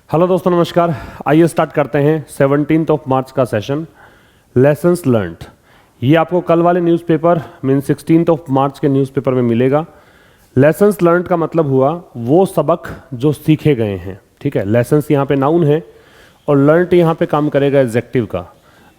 Hello दोस्तों, नमस्कार। आइए स्टार्ट करते हैं 17 मार्च का सेशन लेसन्स लर्नड। ये आपको कल वाले न्यूज़पेपर मीन 16 मार्च के न्यूज़पेपर में मिलेगा। लेसन्स लर्नड का मतलब हुआ वो सबक जो सीखे गए हैं। ठीक है, लेसन्स यहाँ पे नाउन है और लर्नड यहाँ पे काम करेगा एडजेक्टिव का।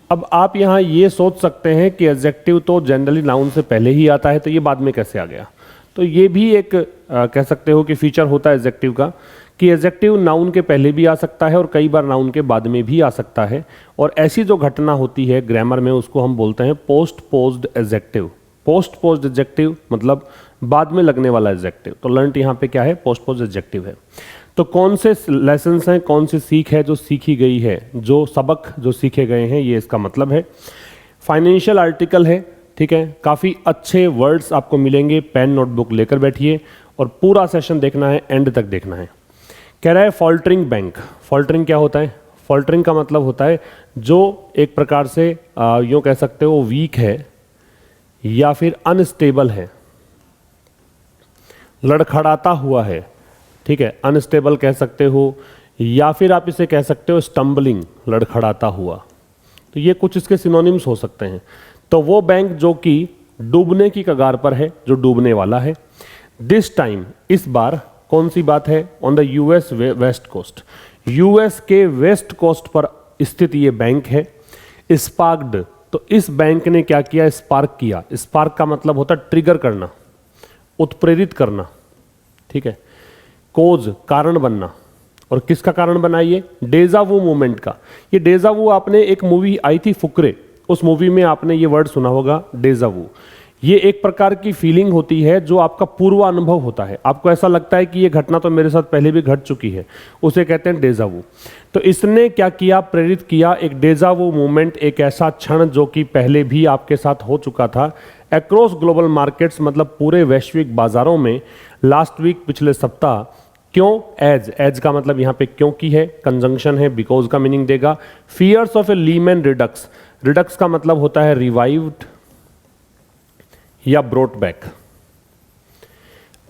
अब आप यहाँ ये सोच सकते हैं कि एडजेक्टिव तो जनरली नाउन से पहले ही आता है, तो ये बाद में कैसे आ गया। तो ये भी एक कह सकते हो कि फीचर होता है एडजेक्टिव का कि एडजेक्टिव नाउन के पहले भी आ सकता है और कई बार नाउन के बाद में भी आ सकता है। और ऐसी जो घटना होती है ग्रामर में उसको हम बोलते हैं post posed adjective. Post posed adjective मतलब बाद में लगने वाला एडजेक्टिव। तो लर्नड यहाँ पे क्या है, पोस्ट पोज्ड एडजेक्टिव है। तो कौन से लेसन्स हैं, कौन सी सीख है जो सीखी गई है, जो सबक जो सीखे गए हैं, ये इसका मतलब है। फाइनेंशियल आर्टिकल है, ठीक है। काफ़ी अच्छे वर्ड्स आपको मिलेंगे, पेन नोटबुक लेकर बैठिए और पूरा सेशन देखना है, एंड तक देखना है। कह रहा है फॉल्टरिंग बैंक। फॉल्टरिंग क्या होता है? फॉल्टरिंग का मतलब होता है जो एक प्रकार से यूँ कह सकते हो वीक है या फिर अनस्टेबल है, लड़खड़ाता हुआ है। ठीक है, अनस्टेबल कह सकते हो या फिर आप इसे कह सकते हो स्टम्बलिंग, लड़खड़ाता हुआ। तो ये कुछ इसके सिनोनिम्स हो सकते हैं। तो वो बैंक जो कि डूबने की कगार पर है, जो डूबने वाला है। दिस टाइम, इस बार कौन सी बात है? On the US west coast. US के वेस्ट कोस्ट पर स्थित ये बैंक है। स्पार्क्ड, तो इस बैंक ने क्या किया? स्पार्क किया। स्पार्क का मतलब होता है ट्रिगर करना, उत्प्रेरित करना। ठीक है, कोज, कारण बनना। और किसका कारण बना? ये डेजावू मूवमेंट का। ये डेजावू, आपने एक मूवी आई थी फुकरे, उस मूवी में आपने ये वर्ड सुना होगा डेजावू। ये एक प्रकार की फीलिंग होती है जो आपका पूर्व अनुभव होता है। आपको ऐसा लगता है कि ये घटना तो मेरे साथ पहले भी घट चुकी है, उसे कहते हैं डेजावू। तो इसने क्या किया? प्रेरित किया एक डेजावू मूवमेंट, एक ऐसा क्षण जो कि पहले भी आपके साथ हो चुका था। अक्रॉस ग्लोबल मार्केट्स, मतलब पूरे वैश्विक बाजारों में। लास्ट वीक, पिछले सप्ताह। क्यों? एज का मतलब यहाँ पे क्योंकि है, कंजंक्शन है, बिकॉज का मीनिंग देगा। Fears of a Lehman redux. Redux का मतलब होता है रिवाइव्ड या ब्रोट बैक।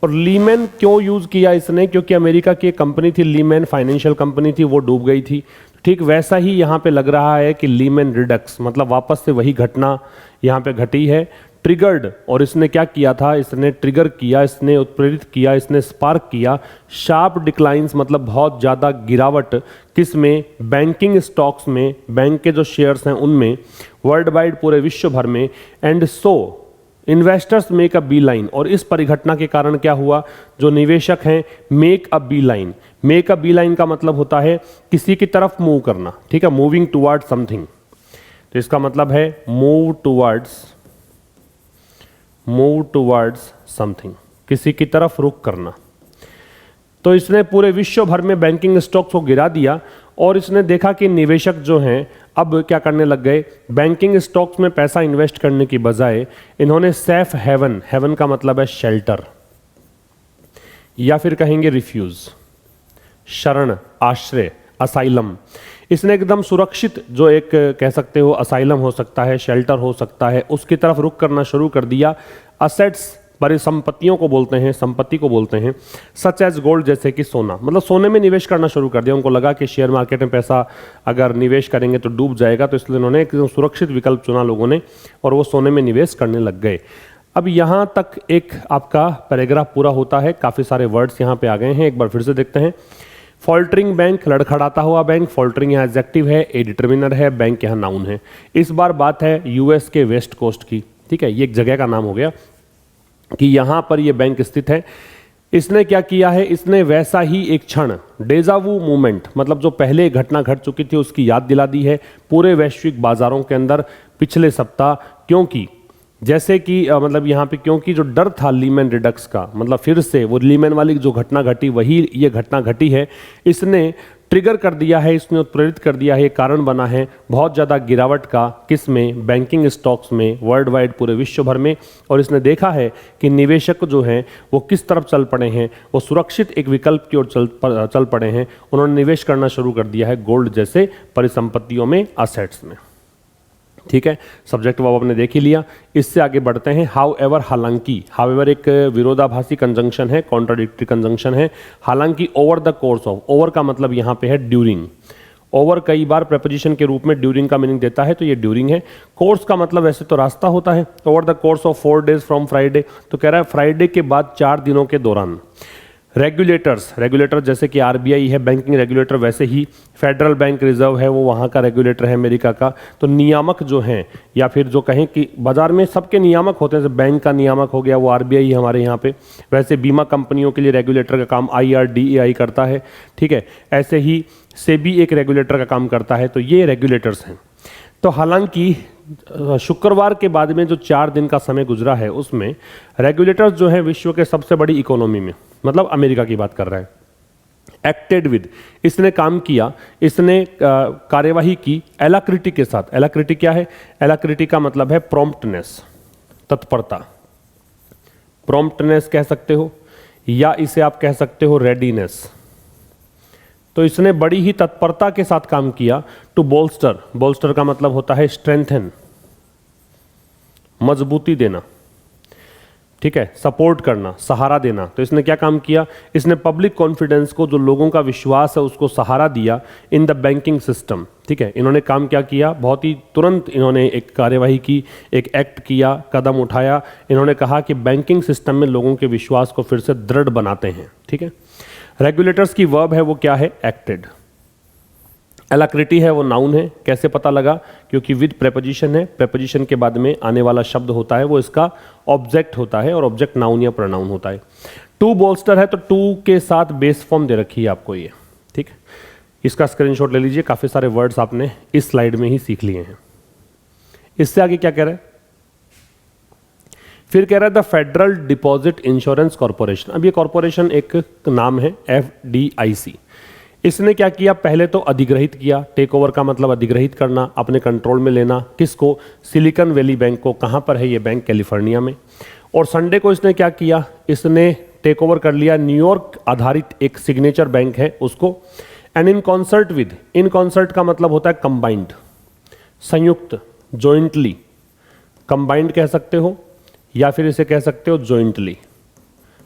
और लीमैन क्यों यूज किया इसने? क्योंकि अमेरिका की एक कंपनी थी लीमैन, फाइनेंशियल कंपनी थी, वो डूब गई थी। ठीक वैसा ही यहाँ पे लग रहा है कि लीमैन रिडक्स मतलब वापस से वही घटना यहाँ पे घटी है। ट्रिगर्ड, और इसने क्या किया था? इसने ट्रिगर किया, इसने उत्प्रेरित किया, इसने स्पार्क किया शार्प डिक्लाइंस, मतलब बहुत ज़्यादा गिरावट। किस में? बैंकिंग स्टॉक्स में, बैंक के जो शेयर्स हैं उनमें, वर्ल्ड वाइड, पूरे विश्व भर में। And so investors make a beeline, और इस परिघटना के कारण क्या हुआ? जो निवेशक हैं make a beeline. Make a beeline का मतलब होता है किसी की तरफ मूव करना। ठीक है, मूविंग टुवर्ड्स समथिंग। तो इसका मतलब है मूव टुवर्ड्स समथिंग, किसी की तरफ रुख करना। तो इसने पूरे विश्व भर में बैंकिंग स्टॉक्स को गिरा दिया और इसने देखा कि निवेशक जो हैं अब क्या करने लग गए? बैंकिंग स्टॉक्स में पैसा इन्वेस्ट करने की बजाय इन्होंने सेफ हेवन, हेवन का मतलब है शेल्टर या फिर कहेंगे रिफ्यूज, शरण, आश्रय, असाइलम। इसने एकदम सुरक्षित, जो एक कह सकते हो असाइलम हो सकता है, शेल्टर हो सकता है, उसकी तरफ रुख करना शुरू कर दिया। असेट्स, परिसंपत्तियों को बोलते हैं, संपत्ति को बोलते हैं। सच एज गोल्ड, जैसे कि सोना, मतलब सोने में निवेश करना शुरू कर दिया। उनको लगा कि शेयर मार्केट में पैसा अगर निवेश करेंगे तो डूब जाएगा, तो इसलिए उन्होंने एक सुरक्षित विकल्प चुना लोगों ने और वो सोने में निवेश करने लग गए। अब यहाँ तक एक आपका पैराग्राफ पूरा होता है। काफ़ी सारे वर्ड्स यहाँ पे आ गए हैं, एक बार फिर से देखते हैं। फॉल्टरिंग बैंक, लड़खड़ाता हुआ बैंक। फॉल्टरिंग यहाँ एडजेक्टिव है, ए डिटर्मिनर है, बैंक यहाँ नाउन है। इस बार बात है यूएस के वेस्ट कोस्ट की। ठीक है, ये एक जगह का नाम हो गया कि यहाँ पर ये बैंक स्थित है। इसने क्या किया है? इसने वैसा ही एक क्षण, डेजावू मूवमेंट, मतलब जो पहले घटना घट चुकी थी उसकी याद दिला दी है पूरे वैश्विक बाजारों के अंदर पिछले सप्ताह। क्योंकि जैसे कि मतलब यहाँ पे क्योंकि जो डर था लीमैन रिडक्स का, मतलब फिर से वो लीमैन वाली जो घटना घटी वही ये घटना घटी है। इसने ट्रिगर कर दिया है, इसने उत्प्रेरित कर दिया है, कारण बना है बहुत ज़्यादा गिरावट का। किस में? बैंकिंग स्टॉक्स में, वर्ल्ड वाइड, पूरे विश्व भर में। और इसने देखा है कि निवेशक जो हैं वो किस तरफ चल पड़े हैं, वो सुरक्षित एक विकल्प की ओर चल पड़े हैं। उन्होंने निवेश करना शुरू कर दिया है गोल्ड जैसे परिसंपत्तियों में, असेट्स में। ठीक है, सब्जेक्ट वर्ब आपने देख ही लिया। इससे आगे बढ़ते हैं। हाउएवर, हालांकि। हाउएवर एक विरोधाभासी कंजंक्शन है, कॉन्ट्राडिक्टरी कंजंक्शन है। हालांकि over the course of, over का मतलब यहां पे है ड्यूरिंग। ओवर कई बार प्रेपोजिशन के रूप में ड्यूरिंग का मीनिंग देता है, तो ये ड्यूरिंग है। कोर्स का मतलब वैसे तो रास्ता होता है। Over the course of 4 days from Friday, तो कह रहा है फ्राइडे के बाद 4 दिनों के दौरान। रेगुलेटर्स, रेगुलेटर जैसे कि आरबीआई है बैंकिंग रेगुलेटर, वैसे ही फेडरल बैंक रिजर्व है, वो वहाँ का रेगुलेटर है अमेरिका का। तो नियामक जो हैं, या फिर जो कहें कि बाजार में सबके नियामक होते हैं, जैसे बैंक का नियामक हो गया वो आरबीआई हमारे यहाँ पे, वैसे बीमा कंपनियों के लिए रेगुलेटर का काम IRDAI करता है। ठीक है, ऐसे ही सेबी एक रेगुलेटर का काम करता है। तो ये रेगुलेटर्स हैं। तो हालांकि शुक्रवार के बाद में जो 4 दिन का समय गुजरा है, उसमें रेगुलेटर्स जो है विश्व के सबसे बड़ी इकोनॉमी में, मतलब अमेरिका की बात कर रहा है, एक्टेड विद, इसने काम किया, इसने कार्यवाही की एलाक्रिटी के साथ। एलाक्रिटी क्या है? एलाक्रिटी का मतलब है प्रॉम्प्टनेस, तत्परता। प्रॉम्प्टनेस कह सकते हो, या इसे आप कह सकते हो रेडीनेस। तो इसने बड़ी ही तत्परता के साथ काम किया। टू बोल्स्टर, बोल्स्टर का मतलब होता है स्ट्रेंथन, मजबूती देना। ठीक है, सपोर्ट करना, सहारा देना। तो इसने क्या काम किया? इसने पब्लिक कॉन्फिडेंस को, जो लोगों का विश्वास है, उसको सहारा दिया इन द बैंकिंग सिस्टम। ठीक है, इन्होंने काम क्या किया? बहुत ही तुरंत इन्होंने एक कार्यवाही की, एक एक्ट किया, कदम उठाया। इन्होंने कहा कि बैंकिंग सिस्टम में लोगों के विश्वास को फिर से दृढ़ बनाते हैं। ठीक है, रेगुलेटर्स की वर्ब है वो क्या है? एक्टेड। एलाक्रिटी है वो नाउन है। कैसे पता लगा? क्योंकि विद प्रेपोजिशन है, प्रेपोजिशन के बाद में आने वाला शब्द होता है वो इसका ऑब्जेक्ट होता है, और ऑब्जेक्ट नाउन या प्रोनाउन होता है। टू बोल्स्टर है तो टू के साथ बेस फॉर्म दे रखी है आपको ये। ठीक है, इसका स्क्रीनशॉट ले लीजिए। काफी सारे वर्ड्स आपने इस स्लाइड में ही सीख लिए हैं। इससे आगे क्या कह रहा है? फिर कह रहा है the federal deposit insurance corporation. अब ये कॉर्पोरेशन एक नाम है, FDIC। इसने क्या किया? पहले तो अधिग्रहित किया। टेक ओवर का मतलब अधिग्रहित करना, अपने कंट्रोल में लेना। किसको? सिलिकॉन वैली बैंक को। कहां पर है ये बैंक? कैलिफोर्निया में। और संडे को इसने क्या किया? इसने टेक ओवर कर लिया न्यूयॉर्क आधारित एक सिग्नेचर बैंक है उसको। And in concert with, in concert का मतलब होता है कंबाइंड, संयुक्त, जॉइंटली। कंबाइंड कह सकते हो, या फिर इसे कह सकते हो जॉइंटली,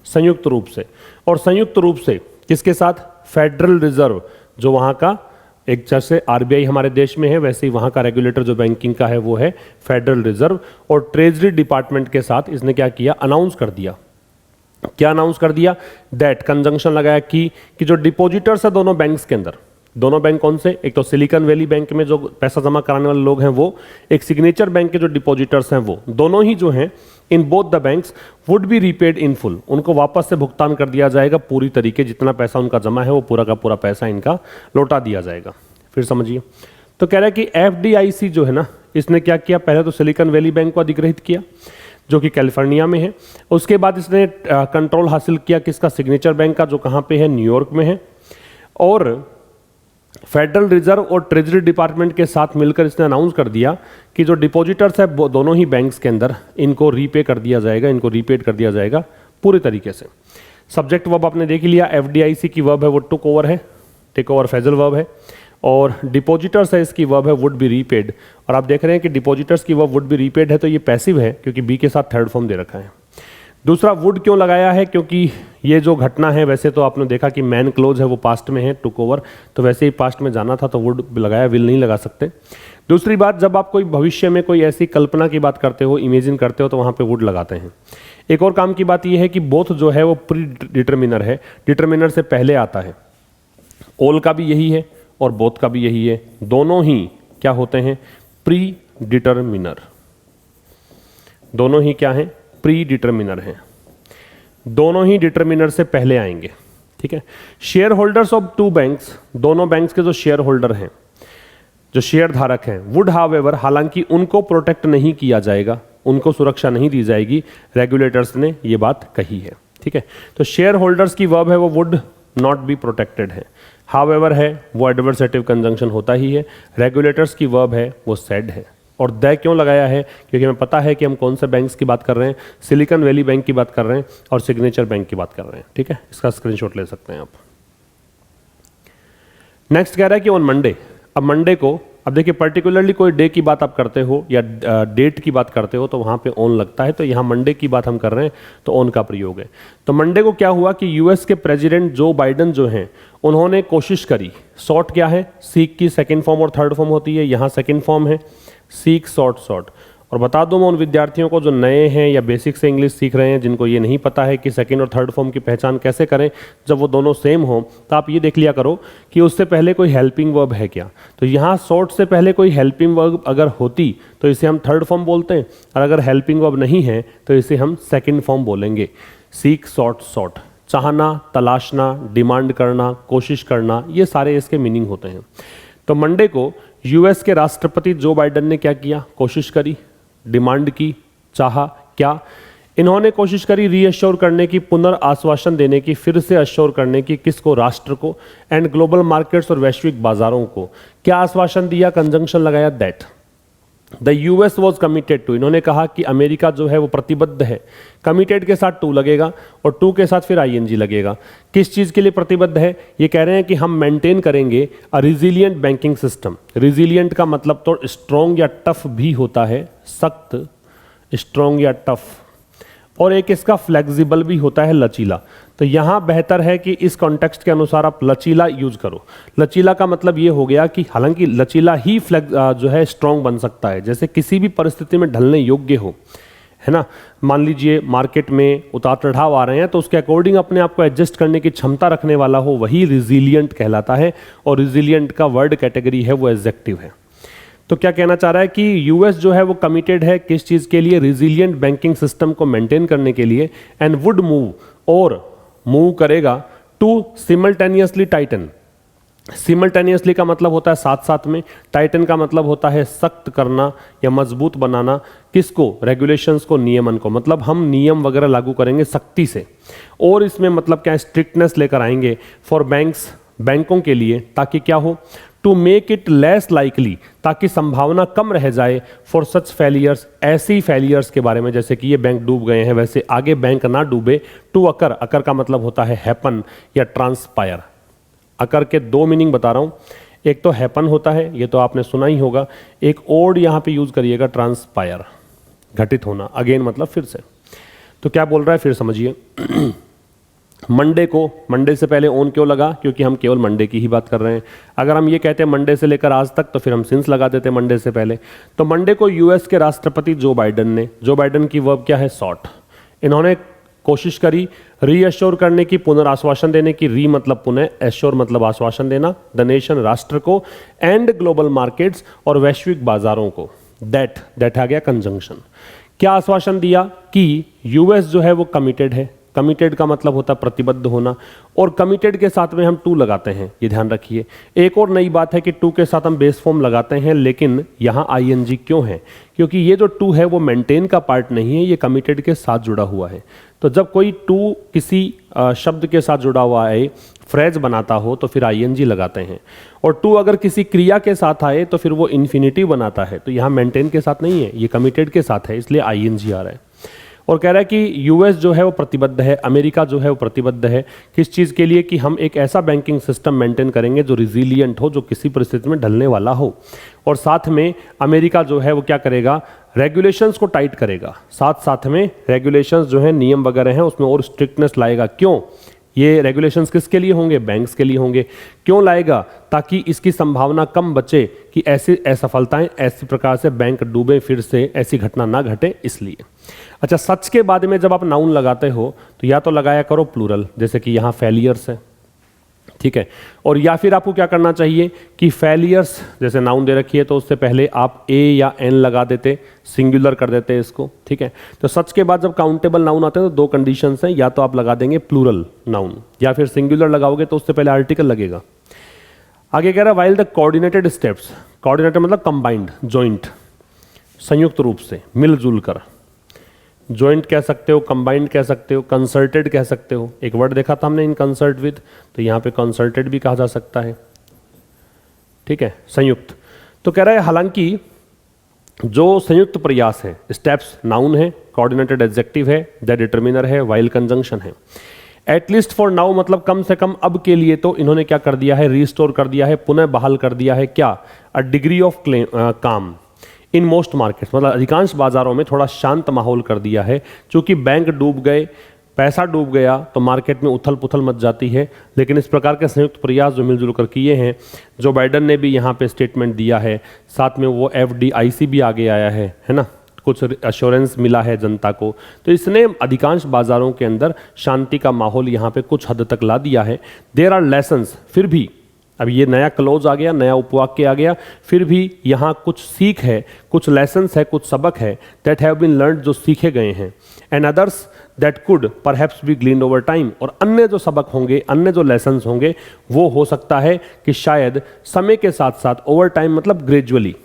संयुक्त रूप से। और संयुक्त रूप से किसके साथ? फेडरल रिजर्व, जो वहां का एक, जैसे आरबीआई हमारे देश में है वैसे ही वहां का रेगुलेटर जो बैंकिंग का है वो है फेडरल रिजर्व। और ट्रेजरी डिपार्टमेंट के साथ इसने क्या किया? अनाउंस कर दिया। क्या अनाउंस कर दिया? दैट, कंजंक्शन लगाया कि जो डिपॉजिटर्स है दोनों बैंक्स के अंदर, दोनों बैंक कौन से? एक तो सिलिकॉन वैली बैंक में जो पैसा जमा कराने वाले लोग हैं वो, एक सिग्नेचर बैंक के जो डिपॉजिटर्स हैं वो, दोनों ही जो हैं in both the banks would be repaid in full. उनको वापस से भुगतान कर दिया जाएगा पूरी तरीके, जितना पैसा उनका जमा है वो पूरा का पूरा पैसा इनका लौटा दिया जाएगा। फिर समझिए, तो कह रहा है कि FDIC जो है ना, इसने क्या किया? पहले तो सिलिकॉन वैली बैंक को अधिग्रहित किया जो कि कैलिफोर्निया में है। उसके बाद इसने कंट्रोल हासिल किया किसका? सिग्नेचर बैंक का, जो कहाँ पे है? न्यूयॉर्क में है। और फेडरल रिजर्व और ट्रेजरी डिपार्टमेंट के साथ मिलकर इसने अनाउंस कर दिया कि जो डिपॉजिटर्स है वो दोनों ही बैंक्स के अंदर, इनको रीपे कर दिया जाएगा, इनको रीपेड कर दिया जाएगा पूरी तरीके से। सब्जेक्ट वर्ब आपने देख लिया। FDIC की वर्ब है वो टुक ओवर है, टेक ओवर फ्रेजल वर्ब है। और डिपॉजिटर्स है इसकी वर्ब है वुड बी रीपेड। और आप देख रहे हैं कि डिपॉजिटर्स की वर्ब वुड बी रीपेड है, तो ये पैसिव है क्योंकि बी के साथ थर्ड फॉर्म दे रखा है। दूसरा, वुड क्यों लगाया है? क्योंकि ये जो घटना है, वैसे तो आपने देखा कि मैन क्लोज है वो पास्ट में है, टुक ओवर, तो वैसे ही पास्ट में जाना था तो वुड लगाया, विल नहीं लगा सकते। दूसरी बात, जब आप कोई भविष्य में कोई ऐसी कल्पना की बात करते हो, इमेजिन करते हो, तो वहाँ पे वुड लगाते हैं। एक और काम की बात यह है कि बोथ जो है वो प्री डिटर्मिनर है, डिटर्मिनर से पहले आता है। ऑल का भी यही है और बोथ का भी यही है, दोनों ही क्या होते हैं? Pre determiner. दोनों ही क्या हैं? प्री डिटर्मिनर हैं, दोनों ही डिटर्मिनर से पहले आएंगे। ठीक है, shareholders of two banks, दोनों बैंक्स के जो शेयर होल्डर हैं, जो शेयर धारक हैं, वुड हाउएवर, हालांकि उनको प्रोटेक्ट नहीं किया जाएगा, उनको सुरक्षा नहीं दी जाएगी। रेगुलेटर्स ने ये बात कही है। ठीक है, तो शेयर होल्डर्स की वर्ब है वो वुड नॉट बी प्रोटेक्टेड है। हाउएवर है वो एडवर्सेटिव कंजंक्शन होता ही है। रेगुलेटर्स की वर्ब है वो सेड है। और द क्यों लगाया है? क्योंकि हमें पता है कि हम कौन से बैंक्स की बात कर रहे हैं, सिलिकॉन वैली बैंक की बात कर रहे हैं और सिग्नेचर बैंक की बात कर रहे हैं। ठीक है, इसका स्क्रीनशॉट ले सकते हैं आप। नेक्स्ट कह रहा है कि ऑन मंडे, अब मंडे को अब देखिए पर्टिकुलरली कोई डे की बात आप करते हो या डेट की बात करते हो तो वहाँ पे ऑन लगता है, तो यहाँ मंडे की बात हम कर रहे हैं तो ऑन का प्रयोग है। तो मंडे को क्या हुआ कि यूएस के प्रेसिडेंट जो बाइडन जो हैं उन्होंने कोशिश करी, सॉर्ट क्या है, सीक की सेकेंड फॉर्म और थर्ड फॉर्म होती है, यहाँ सेकेंड फॉर्म है सीक सॉर्ट सॉर्ट। और बता दूं मैं उन विद्यार्थियों को जो नए हैं या बेसिक से इंग्लिश सीख रहे हैं, जिनको ये नहीं पता है कि सेकंड और थर्ड फॉर्म की पहचान कैसे करें जब वो दोनों सेम हो, तो आप ये देख लिया करो कि उससे पहले कोई हेल्पिंग वर्ब है क्या। तो यहाँ सॉर्ट से पहले कोई हेल्पिंग वर्ब अगर होती तो इसे हम थर्ड फॉर्म बोलते हैं, और अगर हेल्पिंग वर्ब नहीं है तो इसे हम सेकेंड फॉर्म बोलेंगे, सीक सॉर्ट सॉर्ट। चाहना, तलाशना, डिमांड करना, कोशिश करना, ये सारे इसके मीनिंग होते हैं। तो मंडे को यूएस के राष्ट्रपति जो बाइडन ने क्या किया, कोशिश करी, डिमांड की, चाहा क्या, इन्होंने कोशिश करी रीअश्योर करने की, पुनर्आश्वासन देने की, फिर से अश्योर करने की, किसको, राष्ट्र को, एंड ग्लोबल मार्केट्स और वैश्विक बाजारों को। क्या आश्वासन दिया, कंजंक्शन लगाया, that the US was committed to, इन्होंने कहा कि अमेरिका जो है वो प्रतिबद्ध है, कमिटेड के साथ टू लगेगा और टू के साथ फिर आईएनजी लगेगा। किस चीज़ के लिए प्रतिबद्ध है, ये कह रहे हैं कि हम मेंटेन करेंगे अ रिजिलियंट बैंकिंग सिस्टम। रिजिलियंट का मतलब तो स्ट्रॉन्ग या टफ भी होता है, सख्त, स्ट्रॉन्ग या टफ, और एक इसका फ्लेक्सिबल भी होता है, लचीला। तो यहाँ बेहतर है कि इस कॉन्टेक्स्ट के अनुसार आप लचीला यूज करो। लचीला का मतलब ये हो गया कि हालांकि लचीला ही जो है स्ट्रॉन्ग बन सकता है, जैसे किसी भी परिस्थिति में ढलने योग्य हो, है ना। मान लीजिए मार्केट में उतार चढ़ाव आ रहे हैं तो उसके अकॉर्डिंग अपने आप को एडजस्ट करने की क्षमता रखने वाला हो, वही रिजिलियंट कहलाता है। और रिजिलियंट का वर्ड कैटेगरी है वो एडजेक्टिव है। तो क्या कहना चाह रहा है कि यूएस जो है वो कमिटेड है किस चीज़ के लिए, रिजिलियंट बैंकिंग सिस्टम को मेंटेन करने के लिए, एंड वुड मूव, और मूव करेगा, टू सिमल्टेनियसली टाइटन। सिमल्टेनियसली का मतलब होता है साथ साथ में, टाइटन का मतलब होता है सख्त करना या मजबूत बनाना, किसको, रेगुलेशंस को, नियमन को, मतलब हम नियम वगैरह लागू करेंगे सख्ती से। और इसमें मतलब क्या, स्ट्रिक्टनेस लेकर आएंगे फॉर बैंक्स, बैंकों के लिए, ताकि क्या हो, to make it less likely, ताकि संभावना कम रह जाए, फॉर सच फेलियर्स, ऐसी फेलियर्स के बारे में जैसे कि ये बैंक डूब गए हैं वैसे आगे बैंक ना डूबे, टू अकर, अकर का मतलब होता है हैपन या ट्रांसपायर। अकर के दो मीनिंग बता रहा हूं, एक तो हैपन होता है, ये तो आपने सुना ही होगा, एक और यहां पे यूज करिएगा ट्रांसपायर, घटित होना, अगेन मतलब फिर से। तो क्या बोल रहा है फिर समझिए। मंडे को, मंडे से पहले ऑन क्यों लगा, क्योंकि हम केवल मंडे की ही बात कर रहे हैं। अगर हम ये कहते हैं मंडे से लेकर आज तक तो फिर हम सिंस लगा देते मंडे से पहले। तो मंडे को यूएस के राष्ट्रपति जो बाइडन ने, जो बाइडन की वर्ब क्या है, सॉट, इन्होंने कोशिश करी रीअश्योर करने की, पुनर्आश्वासन देने की, री मतलब पुनः, एश्योर मतलब आश्वासन देना, द नेशन राष्ट्र को, एंड ग्लोबल मार्केट्स और वैश्विक बाजारों को, दैट आ गया कंजंक्शन। क्या आश्वासन दिया कि यूएस जो है वो कमिटेड है, कमिटेड का मतलब होता है प्रतिबद्ध होना, और कमिटेड के साथ में हम टू लगाते हैं, ये ध्यान रखिए। एक और नई बात है कि टू के साथ हम बेस फॉर्म लगाते हैं, लेकिन यहाँ आईएनजी क्यों है, क्योंकि ये जो टू है वो मेंटेन का पार्ट नहीं है, ये कमिटेड के साथ जुड़ा हुआ है। तो जब कोई टू किसी शब्द के साथ जुड़ा हुआ है, फ्रेज बनाता हो, तो फिर आईएनजी लगाते हैं। और टू अगर किसी क्रिया के साथ आए तो फिर वो इन्फिनिटिव बनाता है, तो यहाँ मेंटेन के साथ नहीं है, ये कमिटेड के साथ है, इसलिए आईएनजी आ रहा है। और कह रहा है कि यूएस जो है वो प्रतिबद्ध है, अमेरिका जो है वो प्रतिबद्ध है किस चीज़ के लिए, कि हम एक ऐसा बैंकिंग सिस्टम मेंटेन करेंगे जो रिजिलियंट हो, जो किसी परिस्थिति में ढलने वाला हो। और साथ में अमेरिका जो है वो क्या करेगा, रेगुलेशंस को टाइट करेगा, साथ साथ में रेगुलेशंस जो है, नियम वगैरह हैं उसमें और स्ट्रिक्टनेस लाएगा। क्यों, ये रेगुलेशंस किसके लिए होंगे, बैंक्स के लिए होंगे। क्यों लाएगा, ताकि इसकी संभावना कम बचे कि ऐसी असफलताएं, ऐसी प्रकार से बैंक डूबे, फिर से ऐसी घटना ना घटे, इसलिए। अच्छा, सच के बाद में जब आप नाउन लगाते हो तो या तो लगाया करो प्लूरल, जैसे कि यहाँ फेलियर्स है, ठीक है, और या फिर आपको क्या करना चाहिए कि फेलियर्स जैसे नाउन दे रखी है तो उससे पहले आप ए या एन लगा देते, सिंगुलर कर देते इसको, ठीक है। तो सच के बाद जब काउंटेबल नाउन आते हैं तो दो कंडीशंस हैं, या तो आप लगा देंगे प्लूरल नाउन, या फिर सिंगुलर लगाओगे तो उससे पहले आर्टिकल लगेगा। आगे कह रहा है while the coordinated steps, coordinated मतलब कंबाइंड, जॉइंट, संयुक्त रूप से, मिलजुल कर, जॉइंट कह सकते हो, कंबाइंड कह सकते हो, कंसर्टेड कह सकते हो। एक वर्ड देखा था हमने इन कंसर्ट विद, तो यहाँ पे कंसर्टेड भी कहा जा सकता है, ठीक है, संयुक्त। तो कह रहा है हालांकि जो संयुक्त प्रयास है, स्टेप्स नाउन है, कोऑर्डिनेटेड एडजेक्टिव है, द डिटर्मिनर है, वाइल कंजंक्शन है, एटलीस्ट फॉर नाउ मतलब कम से कम अब के लिए तो इन्होंने क्या कर दिया है, रिस्टोर कर दिया है, पुनः बहाल कर दिया है क्या, अ डिग्री ऑफ काम इन मोस्ट मार्केट्स, मतलब अधिकांश बाजारों में थोड़ा शांत माहौल कर दिया है। क्योंकि बैंक डूब गए, पैसा डूब गया तो मार्केट में उथल पुथल मच जाती है। लेकिन इस प्रकार के संयुक्त प्रयास जो मिलजुल कर किए हैं, जो बाइडन ने भी यहाँ पे स्टेटमेंट दिया है, साथ में वो FDIC भी आगे आया है ना, कुछ अश्योरेंस मिला है जनता को, तो इसने अधिकांश बाजारों के अंदर शांति का माहौल यहाँ पे कुछ हद तक ला दिया है। देयर आर लेसन्स, फिर भी अब ये नया क्लोज आ गया, नया उपवाक्य आ गया, फिर भी यहाँ कुछ सीख है, कुछ लेसन्स है, कुछ सबक है, दैट हैव बीन लर्न्ड, जो सीखे गए हैं, and others that could perhaps be gleaned over time, और अन्य जो सबक होंगे, अन्य जो लेसन्स होंगे, वो हो सकता है कि शायद समय के साथ साथ, ओवर टाइम मतलब ग्रेजुअली,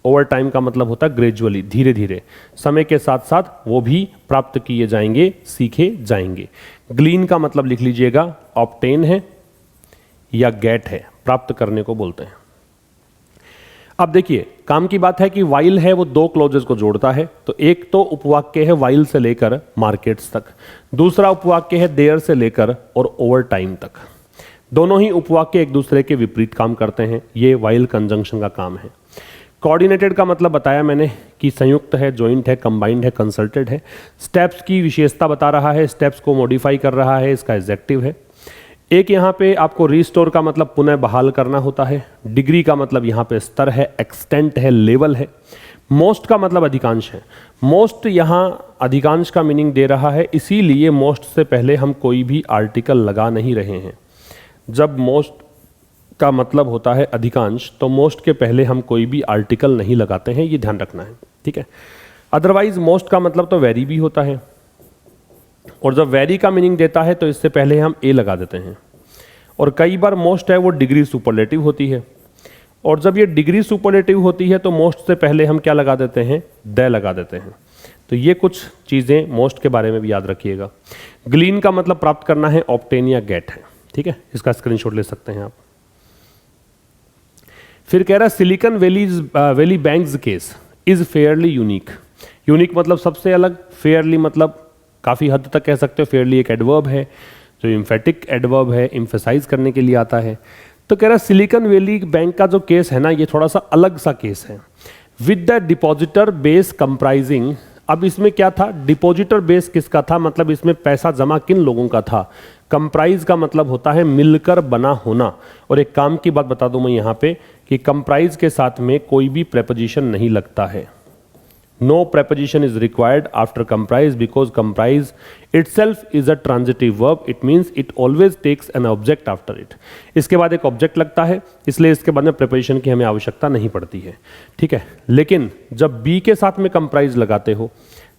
ओवर टाइम का मतलब होता है ग्रेजुअली, धीरे धीरे, समय के साथ साथ वो भी प्राप्त किए जाएंगे, सीखे जाएंगे। ग्लीन का मतलब लिख लीजिएगा, ऑब्टेन है या गेट है, प्राप्त करने को बोलते हैं। अब देखिए काम की बात है कि वाइल है वो दो क्लॉजेस को जोड़ता है, तो एक तो उपवाक्य है वाइल से लेकर मार्केट्स तक, दूसरा उपवाक्य है देयर से लेकर और ओवर टाइम तक। दोनों ही उपवाक्य एक दूसरे के विपरीत काम करते हैं, ये वाइल कंजंक्शन का काम है। कोऑर्डिनेटेड का मतलब बताया मैंने कि संयुक्त है, जॉइंट है, कंबाइंड है, कंसल्टेड है। स्टेप्स की विशेषता बता रहा है, स्टेप्स को मॉडिफाई कर रहा है, इसका एग्जेक्टिव है। एक यहाँ पे आपको रिस्टोर का मतलब पुनः बहाल करना होता है। डिग्री का मतलब यहाँ पे स्तर है, एक्सटेंट है, लेवल है। मोस्ट का मतलब अधिकांश है। मोस्ट यहाँ अधिकांश का मीनिंग दे रहा है, इसीलिए मोस्ट से पहले हम कोई भी आर्टिकल लगा नहीं रहे हैं। जब मोस्ट का मतलब होता है अधिकांश, तो मोस्ट के पहले हम कोई भी आर्टिकल नहीं लगाते हैं, ये ध्यान रखना है, ठीक है। अदरवाइज मोस्ट का मतलब तो वेरी भी होता है, और जब वेरी का मीनिंग देता है तो इससे पहले हम ए लगा देते हैं। और कई बार मोस्ट है वो डिग्री सुपरलेटिव होती है, और जब ये डिग्री सुपरलेटिव होती है तो मोस्ट से पहले हम क्या लगा देते हैं, द लगा देते हैं। तो ये कुछ चीज़ें मोस्ट के बारे में भी याद रखिएगा। ग्लीन का मतलब प्राप्त करना है, ऑब्टेन या गेट है, ठीक है, इसका स्क्रीनशॉट ले सकते हैं आप। फिर कह रहा है silicon valley banks case is fairly unique. Unique मतलब सबसे अलग, फेयरली मतलब काफ़ी हद तक कह सकते हो, फेयरली एक एडवर्ब है जो इम्फेटिक एडवर्ब है, इम्फेसाइज करने के लिए आता है। तो कह रहा है सिलिकॉन वैली बैंक का जो केस है ना, ये थोड़ा सा अलग सा केस है। With the depositor base comprising, अब इसमें क्या था, डिपॉजिटर बेस किसका था, मतलब इसमें पैसा जमा किन लोगों का था। कंप्राइज का मतलब होता है मिलकर बना होना। और एक काम की बात बता दूं मैं यहाँ पे कि कंप्राइज के साथ में कोई भी प्रेपोजिशन नहीं लगता है। No preposition is required after comprise because comprise itself is a transitive verb. It means it always takes an object after it. इसके बाद एक ऑब्जेक्ट लगता है, इसलिए इसके बाद में preposition की हमें आवश्यकता नहीं पड़ती है, ठीक है। लेकिन जब be के साथ में comprise लगाते हो,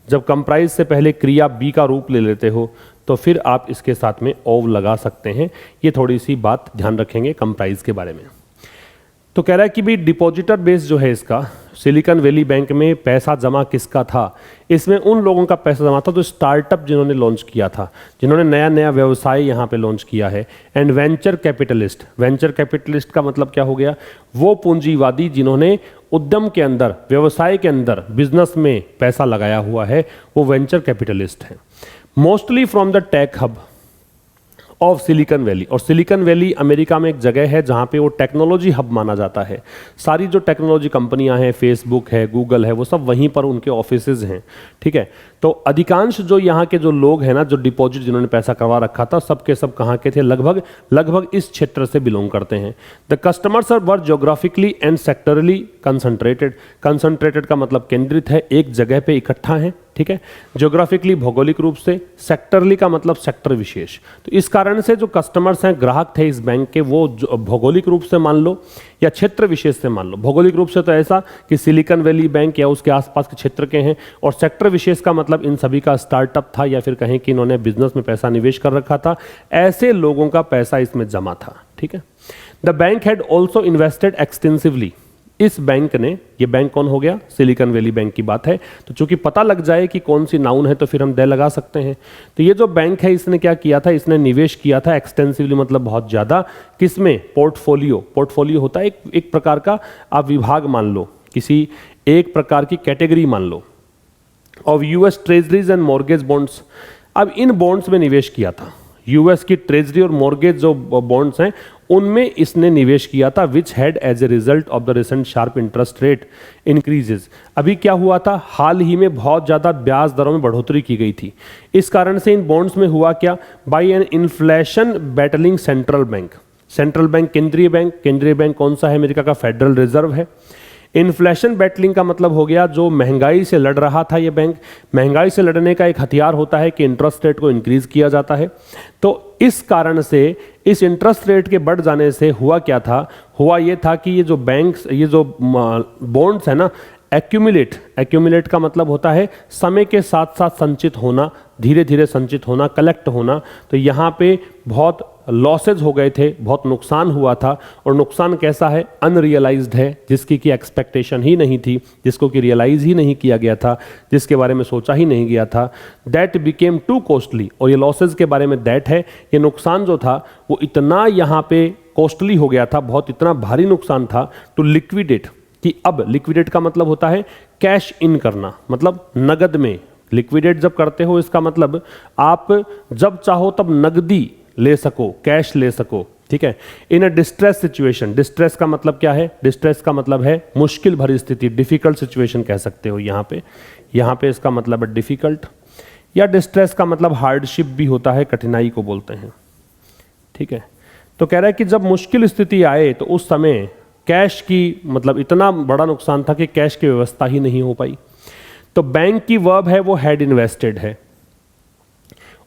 जब comprise से पहले क्रिया be का रूप ले लेते हो, तो फिर आप इसके साथ में of लगा सकते हैं। ये थोड़ी सी बात ध्यान रखेंगे comprise के बारे में। तो कह रहा है कि भाई डिपॉजिटर बेस जो है इसका, सिलिकॉन वैली बैंक में पैसा जमा किसका था, इसमें उन लोगों का पैसा जमा था जो स्टार्टअप जिन्होंने लॉन्च किया था, जिन्होंने नया नया व्यवसाय यहाँ पे लॉन्च किया है। And venture capitalist, venture capitalist का मतलब क्या हो गया, वो पूंजीवादी जिन्होंने उद्यम के अंदर, व्यवसाय के अंदर, बिजनेस में पैसा लगाया हुआ है, वो वेंचर कैपिटलिस्ट है। Mostly from the tech hub of silicon valley, और सिलिकॉन वैली अमेरिका में एक जगह है जहाँ पे वो टेक्नोलॉजी हब माना जाता है। सारी जो टेक्नोलॉजी कंपनियां हैं, फेसबुक है, गूगल है, वो सब वहीं पर उनके ऑफिसेज हैं, ठीक है। तो अधिकांश जो यहाँ के जो लोग हैं ना, जो डिपॉजिट जिन्होंने पैसा करवा रखा था, सब के सब कहाँ के थे, लगभग इस क्षेत्र से बिलोंग करते हैं। The customers are were geographically and sectorally concentrated. Concentrated का मतलब केंद्रित है, एक जगह पे इकट्ठा है, ठीक है। ज्योग्राफिकली भौगोलिक रूप से, सेक्टरली का मतलब सेक्टर विशेष। तो इस कारण से जो कस्टमर्स हैं, ग्राहक थे इस बैंक के, वो भौगोलिक रूप से मान लो या क्षेत्र विशेष से मान लो। भौगोलिक रूप से तो ऐसा कि सिलिकॉन वैली बैंक या उसके आसपास के क्षेत्र के हैं, और सेक्टर विशेष का मतलब इन सभी का स्टार्टअप था, या फिर कहें कि इन्होंने बिजनेस में पैसा निवेश कर रखा था, ऐसे लोगों का पैसा इसमें जमा था, ठीक है। The bank had also invested extensively. इस बैंक ने, ये बैंक कौन हो गया, सिलिकॉन वैली बैंक की बात है। तो चूंकि पता लग जाए कि कौन सी नाउन है तो फिर हम दे लगा सकते हैं। तो ये जो बैंक है इसने क्या किया था, इसने निवेश किया था एक्सटेंसिवली मतलब बहुत ज्यादा। किसमें, पोर्टफोलियो। पोर्टफोलियो होता है एक प्रकार का, आप विभाग मान लो, किसी एक प्रकार की कैटेगरी मान लो, of US treasuries and mortgage bonds. अब इन बॉन्ड्स में निवेश किया था, यूएस की ट्रेजरी और मॉर्गेज जो बॉन्ड्स हैं उनमें इसने निवेश किया था, which had as a result of the recent sharp interest rate increases. अभी क्या हुआ था, हाल ही में बहुत ज़्यादा ब्याज दरों में बढ़ोतरी की गई थी। इस कारण से इन बॉन्ड्स में हुआ क्या, by an inflation battling central bank. Central bank केंद्रीय बैंक, केंद्रीय बैंक कौन सा है, अमेरिका का फेडरल रिजर्व है। इन्फ्लेशन बैटलिंग का मतलब हो गया जो महंगाई से लड़ रहा था ये बैंक। महंगाई से लड़ने का एक हथियार होता है कि इंटरेस्ट रेट को इंक्रीज किया जाता है। तो इस कारण से इस इंटरेस्ट रेट के बढ़ जाने से हुआ क्या था, हुआ ये था कि ये जो बैंक्स, ये जो बॉन्ड्स है ना, एक्यूमुलेट का मतलब होता है समय के साथ साथ संचित होना, धीरे धीरे संचित होना, कलेक्ट होना। तो यहाँ पे बहुत लॉसेज हो गए थे, बहुत नुकसान हुआ था। और नुकसान कैसा है, अनरियलाइज्ड है, जिसकी की एक्सपेक्टेशन ही नहीं थी, जिसको कि रियलाइज ही नहीं किया गया था, जिसके बारे में सोचा ही नहीं गया था। That became to costly. और ये लॉसेज के बारे में दैट है, ये नुकसान जो था वो इतना यहाँ पे कॉस्टली हो गया था, बहुत इतना भारी नुकसान था, टू लिक्विडेट, कि अब लिक्विडेट का मतलब होता है कैश इन करना, मतलब नगद में। लिक्विडेट जब करते हो इसका मतलब आप जब चाहो तब नगदी ले सको, कैश ले सको, ठीक है। इन अ डिस्ट्रेस सिचुएशन, डिस्ट्रेस का मतलब क्या है, डिस्ट्रेस का मतलब है मुश्किल भरी स्थिति, डिफिकल्ट सिचुएशन कह सकते हो। यहाँ पे इसका मतलब है डिफिकल्ट, या डिस्ट्रेस का मतलब हार्डशिप भी होता है, कठिनाई को बोलते हैं, ठीक है। तो कह रहा है कि जब मुश्किल स्थिति आए तो उस समय कैश की, मतलब इतना बड़ा नुकसान था कि कैश की व्यवस्था ही नहीं हो पाई। तो बैंक की वर्ब है वो हैड इन्वेस्टेड है।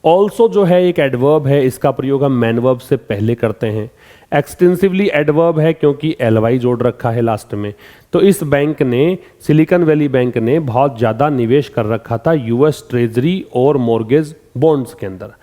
ऑल्सो जो है एक एडवर्ब है, इसका प्रयोग हम मैन वर्ब से पहले करते हैं। एक्सटेंसिवली एडवर्ब है क्योंकि एलवाई जोड़ रखा है लास्ट में। तो इस बैंक ने, सिलिकॉन वैली बैंक ने बहुत ज़्यादा निवेश कर रखा था यूएस ट्रेजरी और मॉर्गेज बॉन्ड्स के अंदर।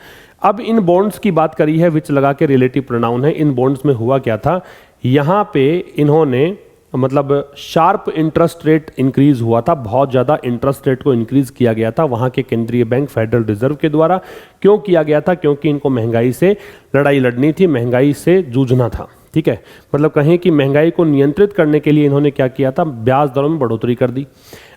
अब इन बॉन्ड्स की बात करी है, विच लगा के रिलेटिव प्रोनाउन है। इन बॉन्ड्स में हुआ क्या था, यहाँ पे इन्होंने मतलब शार्प इंटरेस्ट रेट इंक्रीज हुआ था, बहुत ज़्यादा इंटरेस्ट रेट को इंक्रीज किया गया था वहाँ के केंद्रीय बैंक फेडरल रिजर्व के द्वारा। क्यों किया गया था, क्योंकि इनको महंगाई से लड़ाई लड़नी थी, महंगाई से जूझना था, ठीक है। मतलब कहें कि महंगाई को नियंत्रित करने के लिए इन्होंने क्या किया था, ब्याज दरों में बढ़ोतरी कर दी।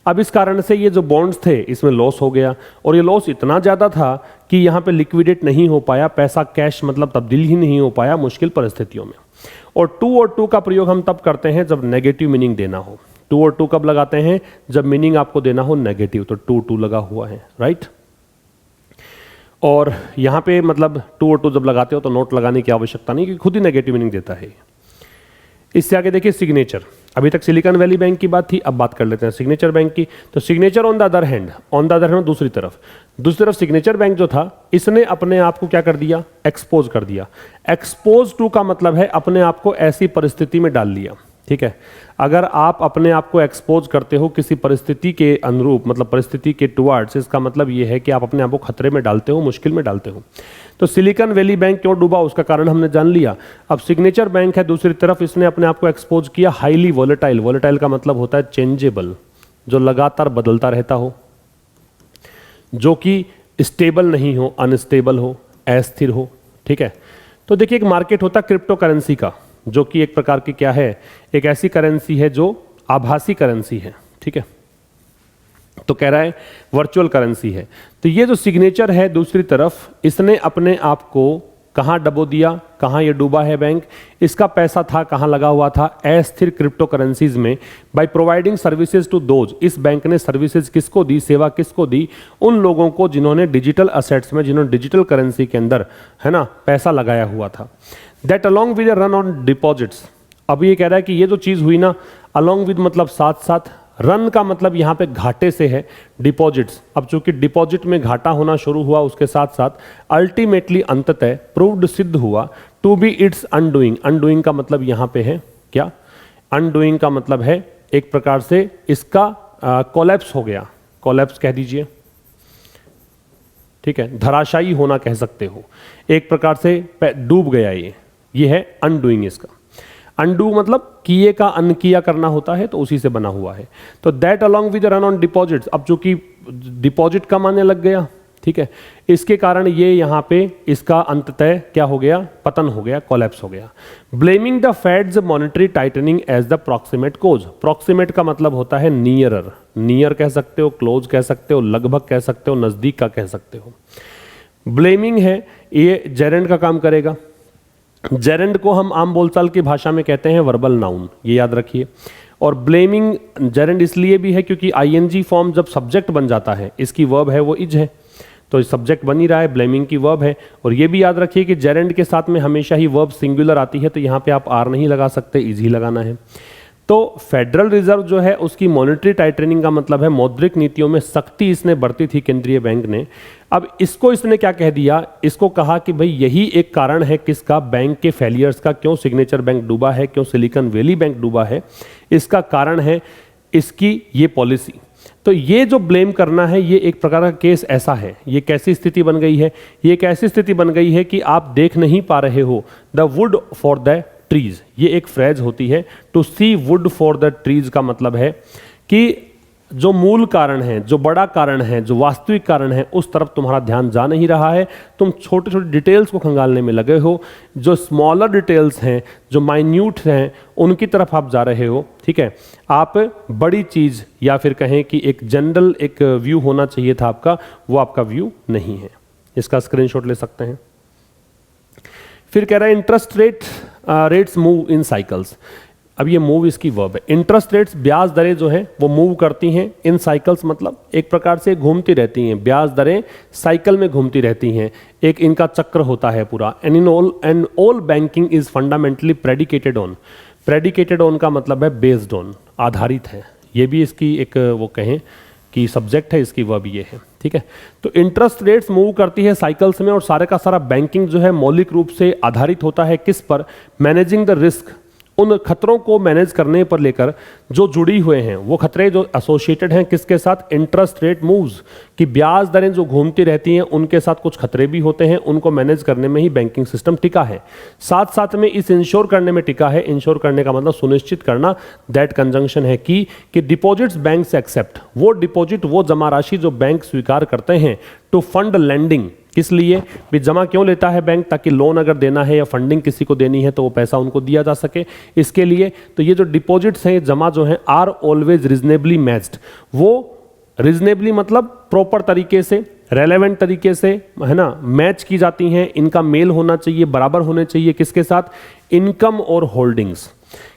अब इस कारण से ये जो बॉन्ड्स थे इसमें लॉस हो गया, और ये लॉस इतना ज़्यादा था कि यहाँ पे लिक्विडेट नहीं हो पाया, पैसा कैश मतलब तब्दील ही नहीं हो पाया मुश्किल परिस्थितियों में। और टू का प्रयोग हम तब करते हैं जब नेगेटिव मीनिंग देना हो। टू कब लगाते हैं, जब मीनिंग आपको देना हो नेगेटिव, तो टू लगा हुआ है, राइट। और यहाँ पे मतलब टू जब लगाते हो तो नोट लगाने की आवश्यकता नहीं, क्योंकि खुद ही नेगेटिव मीनिंग देता है। इससे आगे देखिए सिग्नेचर। अभी तक सिलिकॉन वैली बैंक की बात थी, अब बात कर लेते हैं सिग्नेचर बैंक की। तो signature on the other hand, दूसरी तरफ सिग्नेचर बैंक जो था इसने अपने आप को क्या कर दिया, एक्सपोज कर दिया। एक्सपोज टू का मतलब है अपने आप को ऐसी परिस्थिति में डाल लिया, ठीक है। अगर आप अपने आप को एक्सपोज करते हो किसी परिस्थिति के अनुरूप, मतलब परिस्थिति के टुवर्ड्स, इसका मतलब यह है कि आप अपने आप को खतरे में डालते हो, मुश्किल में डालते हो। तो सिलिकॉन वैली बैंक क्यों डूबा उसका कारण हमने जान लिया। अब सिग्नेचर बैंक है दूसरी तरफ, इसने अपने आप को एक्सपोज किया हाईली वोलेटाइल। वोलेटाइल का मतलब होता है चेंजेबल, जो लगातार बदलता रहता हो, जो कि स्टेबल नहीं हो, अनस्टेबल हो, अस्थिर हो, ठीक है। तो देखिए एक मार्केट होता है क्रिप्टो करेंसी का, जो कि एक प्रकार की क्या है, एक ऐसी करेंसी है जो आभासी करेंसी है, ठीक है। तो कह रहा है वर्चुअल करेंसी है। तो ये जो सिग्नेचर है दूसरी तरफ, इसने अपने आप को कहाँ डबो दिया, कहाँ ये डूबा है बैंक, इसका पैसा था कहाँ लगा हुआ था, अस्थिर क्रिप्टो करेंसीज में। By providing services to those, इस बैंक ने सर्विसेज किसको दी, सेवा किसको दी, उन लोगों को जिन्होंने डिजिटल असेट्स में, जिन्होंने डिजिटल करेंसी के अंदर है ना पैसा लगाया हुआ था। That along with run on deposits. अब ये कह रहा है कि ये जो चीज़ हुई ना, अलॉन्ग विद मतलब साथ साथ, रन का मतलब यहाँ पे घाटे से है, डिपॉजिट्स। अब चूंकि डिपॉजिट में घाटा होना शुरू हुआ, उसके साथ साथ अल्टीमेटली अंततः प्रूव्ड सिद्ध हुआ to be its undoing. Undoing का मतलब यहाँ पे है क्या, अनडूइंग का मतलब है एक प्रकार से इसका कोलैप्स हो गया, कोलैप्स कह दीजिए, ठीक है, धराशायी होना कह सकते हो, एक प्रकार से डूब गया ये है अनडूइंग इसका। अनडू मतलब किए का अनकिया करना होता है, तो उसी से बना हुआ है। तो that along with run on deposits, अब चूंकि डिपॉजिट कम आने लग गया, ठीक है, इसके कारण ये यहाँ पे इसका अंततः क्या हो गया, पतन हो गया, कोलैप्स हो गया। Blaming the Fed's monetary tightening as the proximate cause. Proximate का मतलब होता है नियरर, नियर कह सकते हो, क्लोज कह सकते हो, लगभग कह सकते हो, नजदीक का कह सकते हो। ब्लेमिंग है, ये जेरेंड का काम करेगा। जेरेंड को हम आम बोलचाल की भाषा में कहते हैं वर्बल नाउन, ये याद रखिए। और ब्लेमिंग जेरेंड इसलिए भी है क्योंकि आईएनजी फॉर्म जब सब्जेक्ट बन जाता है, इसकी वर्ब है वो इज है, तो सब्जेक्ट बन ही रहा है, ब्लेमिंग की वर्ब है। और ये भी याद रखिए कि जेरेंड के साथ में हमेशा ही वर्ब सिंगुलर आती है, तो यहाँ पे आप आर नहीं लगा सकते, इज ही लगाना है। तो फेडरल रिजर्व जो है उसकी मॉनेटरी टाइटनिंग का मतलब है मौद्रिक नीतियों में सख्ती इसने बरती थी केंद्रीय बैंक ने। अब इसको इसने क्या कह दिया, इसको कहा कि भाई यही एक कारण है किसका, बैंक के फेलियर्स का, क्यों सिग्नेचर बैंक डूबा है, क्यों सिलिकॉन वैली बैंक डूबा है, इसका कारण है इसकी ये पॉलिसी। तो ये जो ब्लेम करना है ये एक प्रकार का केस ऐसा है, ये कैसी स्थिति बन गई है, ये एक ऐसी स्थिति बन गई है कि आप देख नहीं पा रहे हो। The wood for the trees, ये एक फ्रेज होती है, to see wood for the trees का मतलब है कि जो मूल कारण है, जो बड़ा कारण है, जो वास्तविक कारण है, उस तरफ तुम्हारा ध्यान जा नहीं रहा है, तुम छोटे छोटे डिटेल्स को खंगालने में लगे हो, जो स्मॉलर डिटेल्स हैं, जो माइन्यूट हैं, उनकी तरफ आप जा रहे हो। ठीक है, आप बड़ी चीज़ या फिर कहें कि एक जनरल एक व्यू होना चाहिए था आपका, वो आपका व्यू नहीं है। इसका स्क्रीनशॉट ले सकते हैं। फिर कह रहा है interest rates move in cycles. अब ये मूव इसकी वर्ब है। इंटरेस्ट रेट्स, ब्याज दरें जो हैं वो मूव करती हैं इन साइकिल्स, मतलब एक प्रकार से घूमती रहती हैं, ब्याज दरें साइकिल में घूमती रहती हैं, एक इनका चक्र होता है पूरा। And all banking is fundamentally predicated on, predicated on का मतलब है बेस्ड ऑन, आधारित है। ये भी इसकी एक वो कहें कि सब्जेक्ट है, इसकी वर्ब ये है। ठीक है, तो इंटरेस्ट रेट्स मूव करती है साइकिल्स में, और सारे का सारा बैंकिंग जो है मौलिक रूप से आधारित होता है किस पर, मैनेजिंग द रिस्क, उन खतरों को मैनेज करने पर लेकर जो जुड़ी हुए हैं, वो खतरे जो एसोसिएटेड हैं किसके साथ, इंटरेस्ट रेट मूव्स, कि ब्याज दरें जो घूमती रहती हैं उनके साथ कुछ खतरे भी होते हैं, उनको मैनेज करने में ही बैंकिंग सिस्टम टिका है। साथ साथ में इस इंश्योर करने में टिका है, इंश्योर करने का मतलब सुनिश्चित करना, दैट कंजंक्शन है कि डिपॉजिट्स बैंक से एक्सेप्ट, वो डिपॉजिट, वो जमा राशि जो बैंक स्वीकार करते हैं, टू फंड लैंडिंग, किस लिए भी जमा क्यों लेता है बैंक, ताकि लोन अगर देना है या फंडिंग किसी को देनी है तो वो पैसा उनको दिया जा सके, इसके लिए। तो ये जो डिपॉजिट्स हैं, जमा जो हैं, आर ऑलवेज रीजनेबली मैच्ड, वो रीजनेबली मतलब प्रॉपर तरीके से, रेलेवेंट तरीके से, है ना, मैच की जाती हैं, इनका मेल होना चाहिए, बराबर होने चाहिए किसके साथ, इनकम और होल्डिंग्स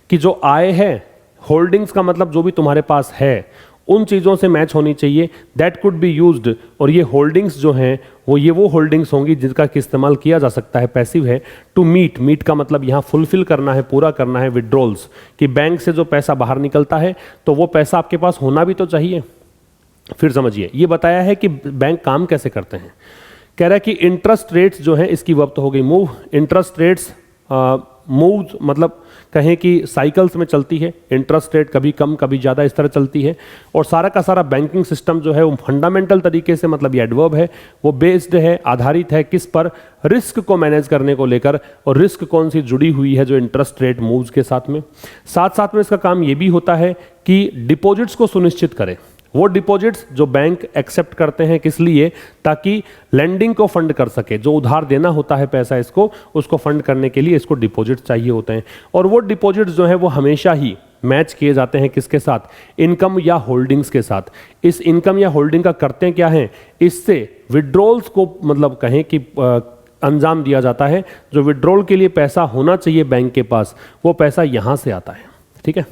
की जो आय है, होल्डिंग्स का मतलब जो भी तुम्हारे पास है उन चीज़ों से मैच होनी चाहिए, दैट कुड बी यूज्ड। और ये होल्डिंग्स जो हैं वो होल्डिंग्स होंगी जिनका इस्तेमाल किया जा सकता है, पैसिव है। टू मीट का मतलब यहाँ फुलफिल करना है, पूरा करना है, विड्रॉल्स, कि बैंक से जो पैसा बाहर निकलता है तो वो पैसा आपके पास होना भी तो चाहिए। फिर समझिए, ये बताया है कि बैंक काम कैसे करते हैं। कह रहा है कि इंटरेस्ट रेट्स जो है, इसकी वर्ब तो हो गई मूव, इंटरेस्ट रेट्स मूव मतलब कहें कि साइकिल्स में चलती है, इंटरेस्ट रेट कभी कम कभी ज़्यादा इस तरह चलती है। और सारा का सारा बैंकिंग सिस्टम जो है वो फंडामेंटल तरीके से, मतलब ये एडवर्ब है, वो बेस्ड है, आधारित है किस पर, रिस्क को मैनेज करने को लेकर। और रिस्क कौन सी जुड़ी हुई है, जो इंटरेस्ट रेट मूव्स के साथ में। साथ साथ में इसका काम ये भी होता है कि डिपॉजिट्स को सुनिश्चित करे, वो डिपॉजिट्स जो बैंक एक्सेप्ट करते हैं, किस लिए, ताकि लैंडिंग को फंड कर सके, जो उधार देना होता है पैसा इसको, उसको फंड करने के लिए इसको डिपॉजिट चाहिए होते हैं। और वो डिपॉजिट्स जो है वो हमेशा ही मैच किए जाते हैं किसके साथ, इनकम या होल्डिंग्स के साथ। इस इनकम या होल्डिंग का करते क्या है, इससे विड्रॉल्स को मतलब कहें कि अंजाम दिया जाता है। जो विड्रॉल के लिए पैसा होना चाहिए बैंक के पास, वो पैसा यहां से आता है। ठीक है,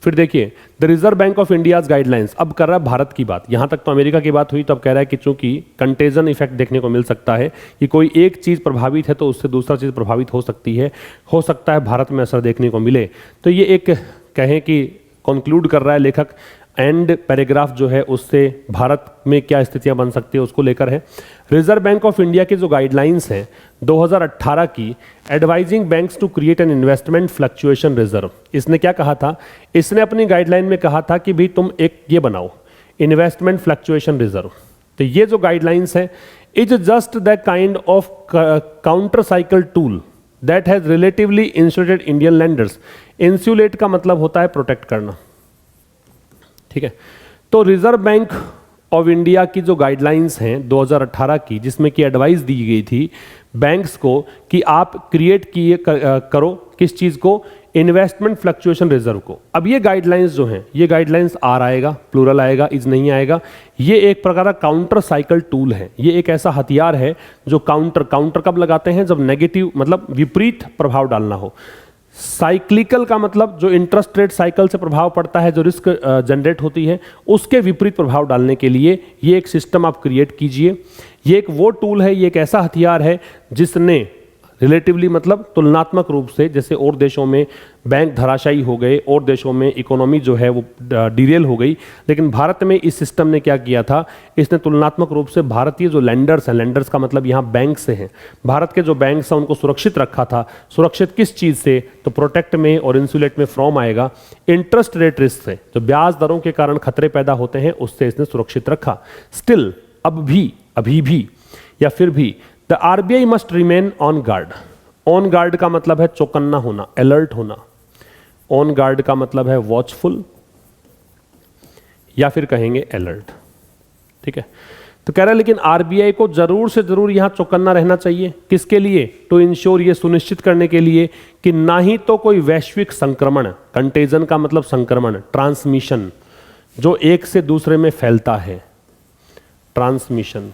फिर देखिए the reserve bank of India's guidelines, अब कर रहा है भारत की बात। यहां तक तो अमेरिका की बात हुई, तो अब कह रहा है कि चूंकि कंटेजन इफेक्ट देखने को मिल सकता है कि कोई एक चीज प्रभावित है तो उससे दूसरा चीज प्रभावित हो सकती है, हो सकता है भारत में असर देखने को मिले। तो ये एक कहें कि कंक्लूड कर रहा है लेखक, एंड पैराग्राफ जो है उससे भारत में क्या स्थितियां बन सकती है उसको लेकर है। रिजर्व बैंक ऑफ इंडिया की जो गाइडलाइंस हैं 2018 की, advising banks to create an investment fluctuation reserve, इसने क्या कहा था, इसने अपनी गाइडलाइन में कहा था कि भाई तुम एक ये बनाओ इन्वेस्टमेंट फ्लक्चुएशन रिजर्व। तो ये जो गाइडलाइंस है, is just the kind of counter cycle tool that has relatively insulated Indian landers. Insulate का मतलब होता है प्रोटेक्ट करना। ठीक है, तो रिजर्व बैंक ऑफ इंडिया की जो गाइडलाइंस हैं 2018 की, जिसमें कि एडवाइस दी गई थी बैंक्स को कि आप क्रिएट किए करो किस चीज़ को, इन्वेस्टमेंट फ्लक्चुएशन रिजर्व को। अब ये गाइडलाइंस जो हैं, ये गाइडलाइंस आर आएगा, प्लूरल आएगा, इज नहीं आएगा। ये एक प्रकार का काउंटर साइकिल टूल है, ये एक ऐसा हथियार है जो काउंटर कब लगाते हैं, जब नेगेटिव मतलब विपरीत प्रभाव डालना हो। साइक्लिकल का मतलब जो इंटरेस्ट रेट साइकिल से प्रभाव पड़ता है, जो रिस्क जनरेट होती है, उसके विपरीत प्रभाव डालने के लिए ये एक सिस्टम आप क्रिएट कीजिए। ये एक वो टूल है, ये एक ऐसा हथियार है जिसने रिलेटिवली मतलब तुलनात्मक रूप से, जैसे और देशों में बैंक धराशायी हो गए, और देशों में इकोनॉमी जो है वो डिरेल हो गई, लेकिन भारत में इस सिस्टम ने क्या किया था, इसने तुलनात्मक रूप से भारतीय जो लैंडर्स हैं, लैंडर्स का मतलब यहाँ बैंक से हैं, भारत के जो बैंक्स हैं उनको सुरक्षित रखा था। सुरक्षित किस चीज़ से, तो प्रोटेक्ट में और इंसुलेट में फ्रॉम आएगा, इंटरेस्ट रेट रिस्क से, जो ब्याज दरों के कारण खतरे पैदा होते हैं, उससे इसने सुरक्षित रखा। स्टिल अभी भी या फिर भी the RBI must remain on guard. On guard का मतलब है चौकन्ना होना, अलर्ट होना। ऑन गार्ड का मतलब है वॉचफुल या फिर कहेंगे अलर्ट, ठीक है। तो कह रहा है लेकिन आरबीआई को जरूर से जरूर यहां चौकन्ना रहना चाहिए। किसके लिए, टू इंश्योर, ये सुनिश्चित करने के लिए कि ना ही तो कोई वैश्विक संक्रमण, कंटेजन का मतलब संक्रमण, ट्रांसमिशन, जो एक से दूसरे में फैलता है, ट्रांसमिशन,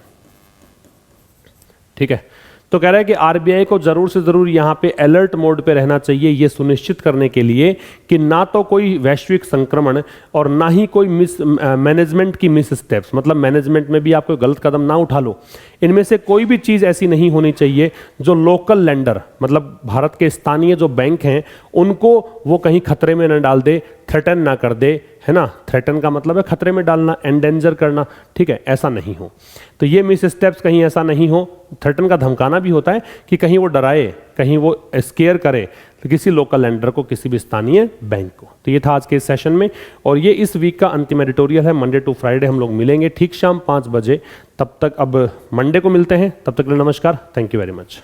ठीक है। तो कह रहा है कि आरबीआई को जरूर से जरूर यहां पे अलर्ट मोड पे रहना चाहिए, यह सुनिश्चित करने के लिए कि ना तो कोई वैश्विक संक्रमण और ना ही कोई मैनेजमेंट की मिस स्टेप्स, मतलब मैनेजमेंट में भी आप कोई गलत कदम ना उठा लो। इनमें से कोई भी चीज ऐसी नहीं होनी चाहिए जो लोकल लेंडर, मतलब भारत के स्थानीय जो बैंक हैं, उनको वो कहीं खतरे में न डाल दे, थ्रेटन ना कर दे, है ना। थ्रेटन का मतलब है खतरे में डालना, एंडेंजर करना, ठीक है, ऐसा नहीं हो। तो ये मिस स्टेप्स कहीं ऐसा नहीं हो। थ्रेटन का धमकाना भी होता है कि कहीं वो डराए, कहीं वो स्केयर करे तो किसी लोकल लेंडर को, किसी भी स्थानीय बैंक को। तो ये था आज के इस सेशन में, और ये इस वीक का अंतिम एडिटोरियल है। मंडे टू फ्राइडे हम लोग मिलेंगे ठीक शाम 5 बजे। तब तक, अब मंडे को मिलते हैं, तब तक के लिए नमस्कार, थैंक यू वेरी मच।